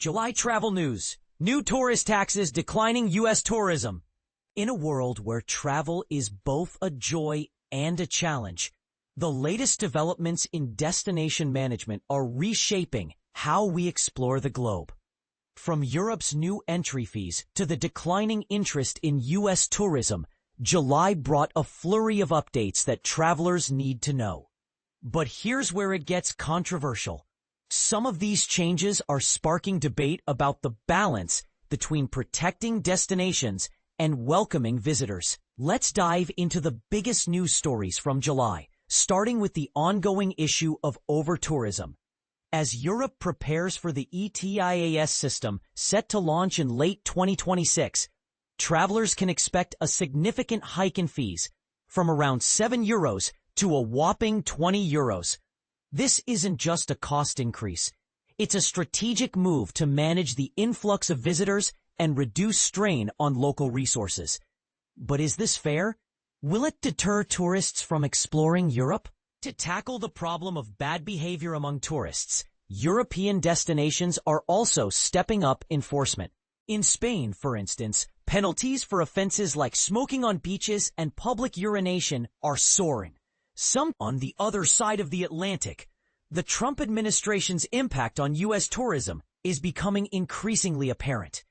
July travel news. New tourist taxes declining U.S. tourism. In a world where travel is both a joy and a challenge, the latest developments in destination management are reshaping how we explore the globe. From Europe's new entry fees to the declining interest in U.S. tourism, July brought a flurry of updates that travelers need to know. But here's where it gets controversial. Some of these changes are sparking debate about the balance between protecting destinations and welcoming visitors. Let's dive into the biggest news stories from July, starting with the ongoing issue of overtourism. As Europe prepares for the ETIAS system set to launch in late 2026, travelers can expect a significant hike in fees, from around €7 to a whopping €20. This isn't just a cost increase. It's a strategic move to manage the influx of visitors and reduce strain on local resources. But is this fair? Will it deter tourists from exploring Europe? To tackle the problem of bad behavior among tourists, European destinations are also stepping up enforcement. In Spain, for instance, penalties for offenses like smoking on beaches and public urination are soaring. Some on the other side of the Atlantic, the Trump administration's impact on U.S. tourism is becoming increasingly apparent.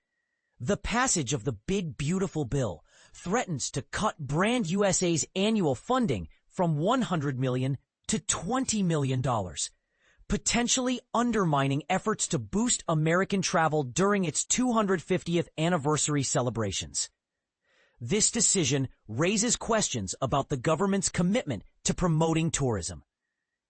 The passage of the Big Beautiful Bill threatens to cut Brand USA's annual funding from $100 million to $20 million, potentially undermining efforts to boost American travel during its 250th anniversary celebrations. This decision raises questions about the government's commitment to promoting tourism.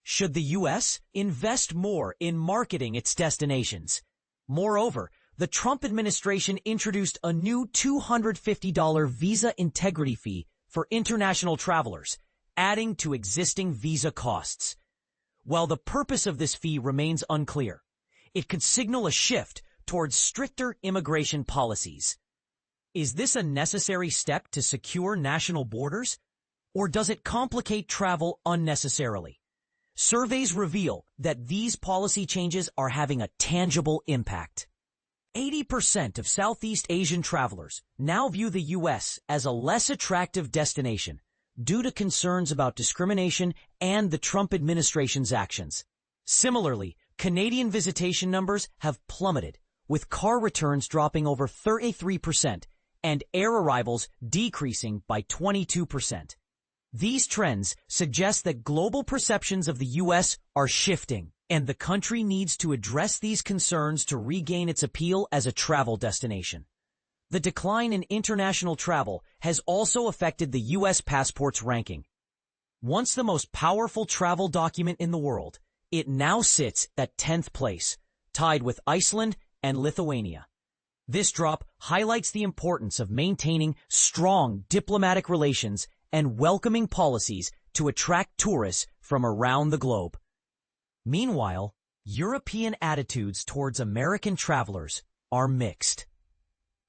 Should the U.S. invest more in marketing its destinations? Moreover, the Trump administration introduced a new $250 visa integrity fee for international travelers, adding to existing visa costs. While the purpose of this fee remains unclear, it could signal a shift towards stricter immigration policies. Is this a necessary step to secure national borders, or does it complicate travel unnecessarily? Surveys reveal that these policy changes are having a tangible impact. 80% of Southeast Asian travelers now view the U.S. as a less attractive destination due to concerns about discrimination and the Trump administration's actions. Similarly, Canadian visitation numbers have plummeted, with car returns dropping over 33% and air arrivals decreasing by 22%. These trends suggest that global perceptions of the U.S. are shifting, and the country needs to address these concerns to regain its appeal as a travel destination. The decline in international travel has also affected the U.S. passport's ranking. Once the most powerful travel document in the world, it now sits at 10th place, tied with Iceland and Lithuania. This drop highlights the importance of maintaining strong diplomatic relations and welcoming policies to attract tourists from around the globe. Meanwhile, European attitudes towards American travelers are mixed.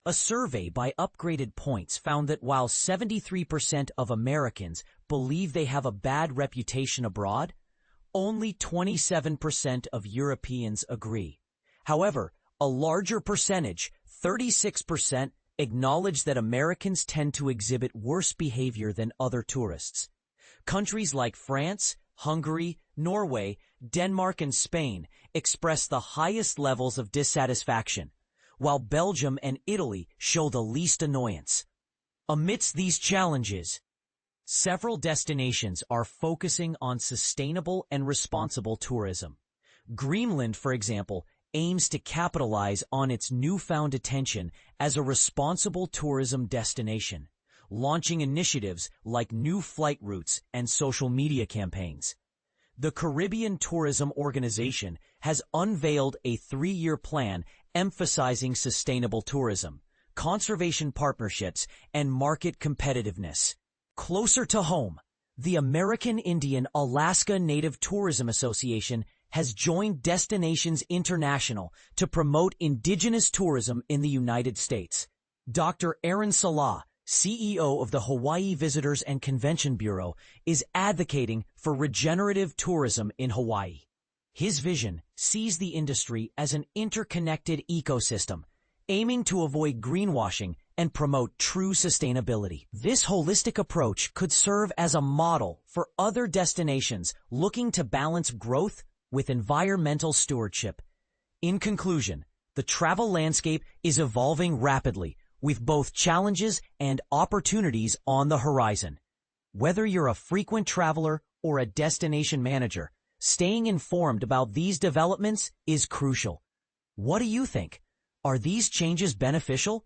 A survey by Upgraded Points found that while 73% of Americans believe they have a bad reputation abroad, only 27% of Europeans agree. However, a larger percentage, 36%, acknowledge that Americans tend to exhibit worse behavior than other tourists. Countries like France, Hungary, Norway, Denmark, and Spain express the highest levels of dissatisfaction, while Belgium and Italy show the least annoyance. Amidst these challenges, several destinations are focusing on sustainable and responsible tourism. Greenland, for example, aims to capitalize on its newfound attention as a responsible tourism destination, launching initiatives like new flight routes and social media campaigns. The Caribbean Tourism Organization has unveiled a 3-year plan emphasizing sustainable tourism, conservation partnerships, and market competitiveness. Closer to home, the American Indian Alaska Native Tourism Association has joined Destinations International to promote indigenous tourism in the United States. Dr. Aaron Salah, CEO of the Hawaii Visitors and Convention Bureau, is advocating for regenerative tourism in Hawaii. His vision sees the industry as an interconnected ecosystem, aiming to avoid greenwashing and promote true sustainability. This holistic approach could serve as a model for other destinations looking to balance growth with environmental stewardship. In conclusion, the travel landscape is evolving rapidly, with both challenges and opportunities on the horizon. Whether you're a frequent traveler or a destination manager, staying informed about these developments is crucial. What do you think? Are these changes beneficial,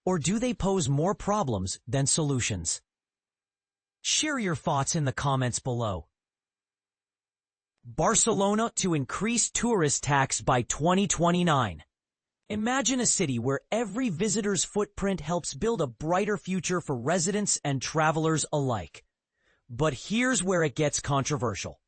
or do they pose more problems than solutions? Share your thoughts in the comments below. Barcelona to increase tourist tax by 2029. Imagine a city where every visitor's footprint helps build a brighter future for residents and travelers alike. But here's where it gets controversial.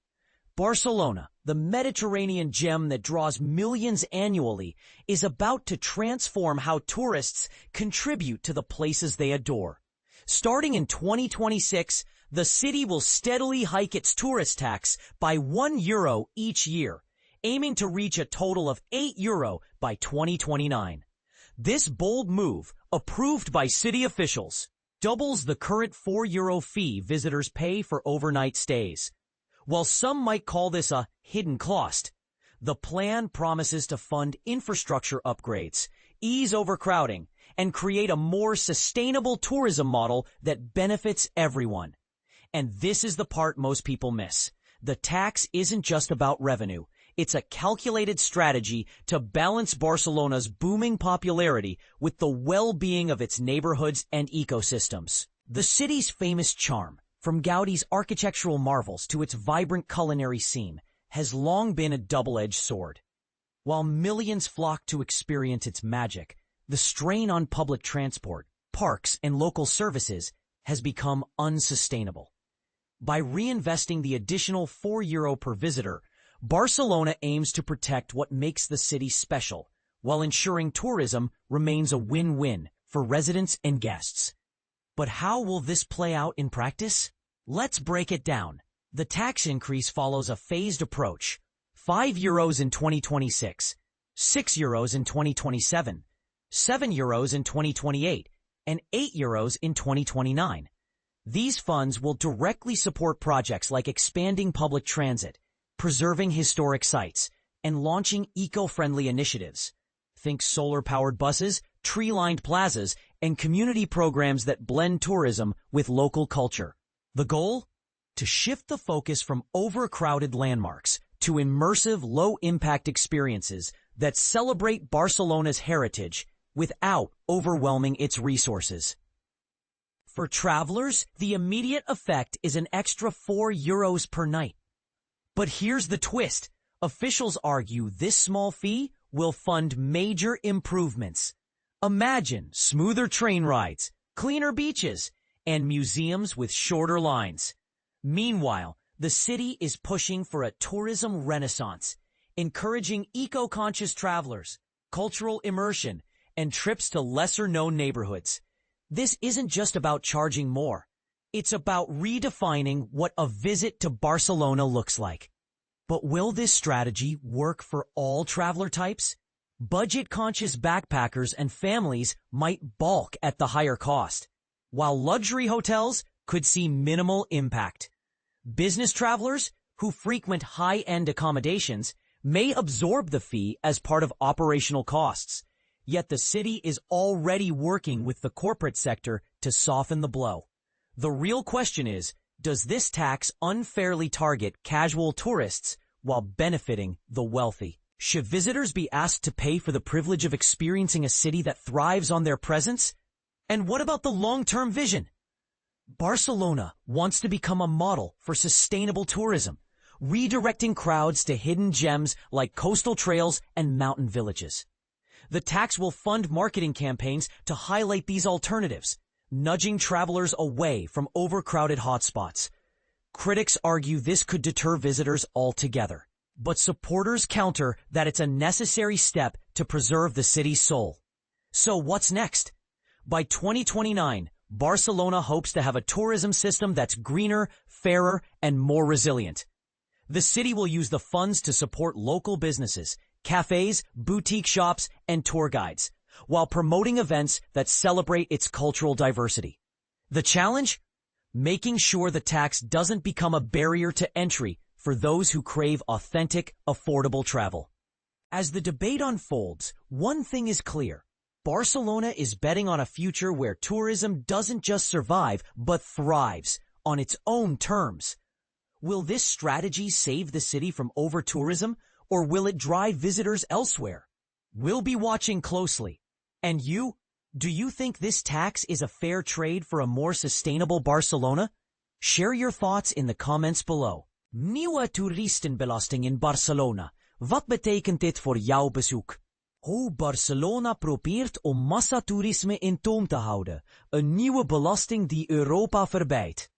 Barcelona, the Mediterranean gem that draws millions annually, is about to transform how tourists contribute to the places they adore. Starting in 2026, the city will steadily hike its tourist tax by €1 each year, aiming to reach a total of €8 by 2029. This bold move, approved by city officials, doubles the current €4 fee visitors pay for overnight stays. While some might call this a hidden cost, the plan promises to fund infrastructure upgrades, ease overcrowding, and create a more sustainable tourism model that benefits everyone. And this is the part most people miss. The tax isn't just about revenue. It's a calculated strategy to balance Barcelona's booming popularity with the well-being of its neighborhoods and ecosystems. The city's famous charm, from Gaudi's architectural marvels to its vibrant culinary scene, has long been a double-edged sword. While millions flock to experience its magic, the strain on public transport, parks, and local services has become unsustainable. By reinvesting the additional €4 per visitor, Barcelona aims to protect what makes the city special, while ensuring tourism remains a win-win for residents and guests. But how will this play out in practice? Let's break it down. The tax increase follows a phased approach: €5 in 2026, €6 in 2027, €7 in 2028, and €8 in 2029. These funds will directly support projects like expanding public transit, preserving historic sites, and launching eco-friendly initiatives. Think solar-powered buses, tree-lined plazas, and community programs that blend tourism with local culture. The goal? To shift the focus from overcrowded landmarks to immersive, low-impact experiences that celebrate Barcelona's heritage without overwhelming its resources. For travelers, the immediate effect is an extra €4 per night. But here's the twist. Officials argue this small fee will fund major improvements. Imagine smoother train rides, cleaner beaches, and museums with shorter lines. Meanwhile, the city is pushing for a tourism renaissance, encouraging eco-conscious travelers, cultural immersion, and trips to lesser-known neighborhoods. This isn't just about charging more. It's about redefining what a visit to Barcelona looks like. But will this strategy work for all traveler types? Budget-conscious backpackers and families might balk at the higher cost, while luxury hotels could see minimal impact. Business travelers who frequent high-end accommodations may absorb the fee as part of operational costs. Yet the city is already working with the corporate sector to soften the blow. The real question is, does this tax unfairly target casual tourists while benefiting the wealthy? Should visitors be asked to pay for the privilege of experiencing a city that thrives on their presence? And what about the long-term vision? Barcelona wants to become a model for sustainable tourism, redirecting crowds to hidden gems like coastal trails and mountain villages. The tax will fund marketing campaigns to highlight these alternatives, nudging travelers away from overcrowded hotspots. Critics argue this could deter visitors altogether, but supporters counter that it's a necessary step to preserve the city's soul. So what's next? By 2029, Barcelona hopes to have a tourism system that's greener, fairer, and more resilient. The city will use the funds to support local businesses, cafes, boutique shops, and tour guides, while promoting events that celebrate its cultural diversity. The challenge? Making sure the tax doesn't become a barrier to entry for those who crave authentic, affordable travel. As the debate unfolds, one thing is clear. Barcelona is betting on a future where tourism doesn't just survive, but thrives on its own terms. Will this strategy save the city from over-tourism, or will it drive visitors elsewhere? We'll be watching closely. And you? Do you think this tax is a fair trade for a more sustainable Barcelona? Share your thoughts in the comments below. Nieuwe Toeristenbelasting in Barcelona. Wat betekent dit voor jouw bezoek? Hoe Barcelona probeert om massatoerisme in toom te houden. Een nieuwe belasting die Europa verbijt.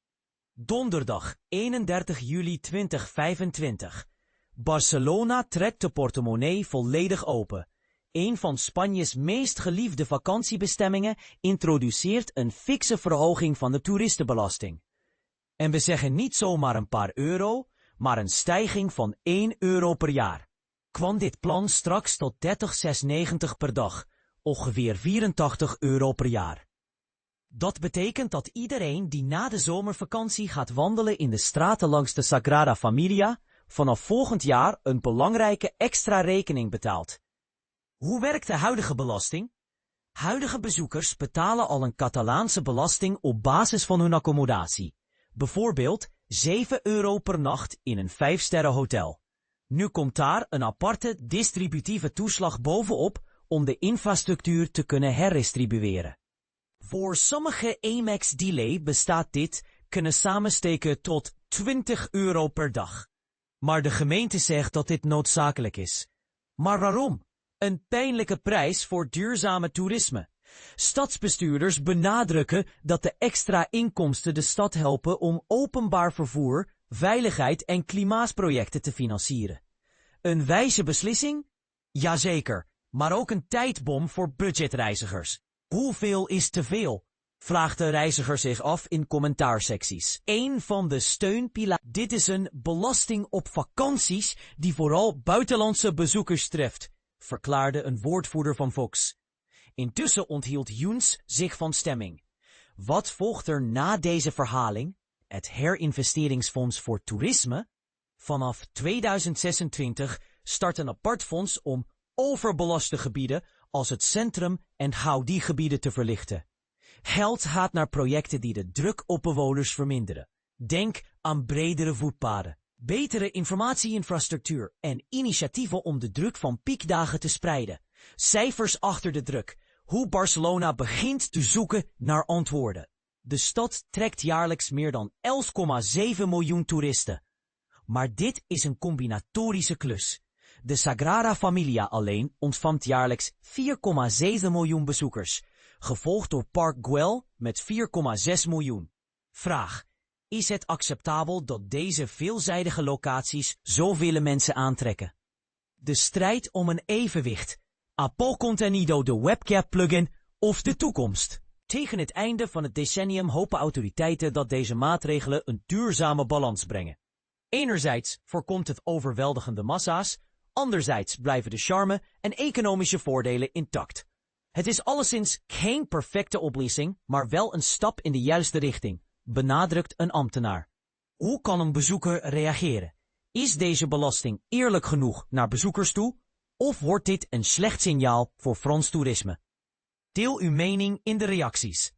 Donderdag, 31 juli 2025. Barcelona trekt de portemonnee volledig open. Een van Spanjes meest geliefde vakantiebestemmingen introduceert een fikse verhoging van de toeristenbelasting. En we zeggen niet zomaar een paar euro, maar een stijging van €1 per jaar. Kwam dit plan straks tot 30,96 per dag, ongeveer €84 per jaar. Dat betekent dat iedereen die na de zomervakantie gaat wandelen in de straten langs de Sagrada Familia, vanaf volgend jaar een belangrijke extra rekening betaalt. Hoe werkt de huidige belasting? Huidige bezoekers betalen al een Catalaanse belasting op basis van hun accommodatie. Bijvoorbeeld €7 per nacht in een 5-sterren hotel. Nu komt daar een aparte distributieve toeslag bovenop om de infrastructuur te kunnen herdistribueren. Voor sommige Amex-delay bestaat dit kunnen samensteken tot €20 per dag. Maar de gemeente zegt dat dit noodzakelijk is. Maar waarom? Een pijnlijke prijs voor duurzame toerisme. Stadsbestuurders benadrukken dat de extra inkomsten de stad helpen om openbaar vervoer, veiligheid en klimaatprojecten te financieren. Een wijze beslissing? Jazeker, maar ook een tijdbom voor budgetreizigers. Hoeveel is te veel? Vraagt de reiziger zich af in commentaarsecties. Een van de steunpilaren. Dit is een belasting op vakanties die vooral buitenlandse bezoekers treft, verklaarde een woordvoerder van Vox. Intussen onthield Younes zich van stemming. Wat volgt er na deze verhaling? Het herinvesteringsfonds voor toerisme? Vanaf 2026 start een apart fonds om overbelaste gebieden als het centrum en Gaudi-gebieden te verlichten. Geld gaat naar projecten die de druk op bewoners verminderen. Denk aan bredere voetpaden, betere informatieinfrastructuur en initiatieven om de druk van piekdagen te spreiden. Cijfers achter de druk. Hoe Barcelona begint te zoeken naar antwoorden. De stad trekt jaarlijks meer dan 11,7 miljoen toeristen. Maar dit is een combinatorische klus. De Sagrada Familia alleen ontvangt jaarlijks 4,7 miljoen bezoekers, gevolgd door Park Güell met 4,6 miljoen. Vraag: is het acceptabel dat deze veelzijdige locaties zoveel mensen aantrekken? De strijd om een evenwicht. Apple Contenido, de webcam plugin of de toekomst? Tegen het einde van het decennium hopen autoriteiten dat deze maatregelen een duurzame balans brengen. Enerzijds voorkomt het overweldigende massa's, anderzijds blijven de charme en economische voordelen intact. Het is alleszins geen perfecte oplossing, maar wel een stap in de juiste richting, benadrukt een ambtenaar. Hoe kan een bezoeker reageren? Is deze belasting eerlijk genoeg naar bezoekers toe? Of wordt dit een slecht signaal voor Frans toerisme? Deel uw mening in de reacties.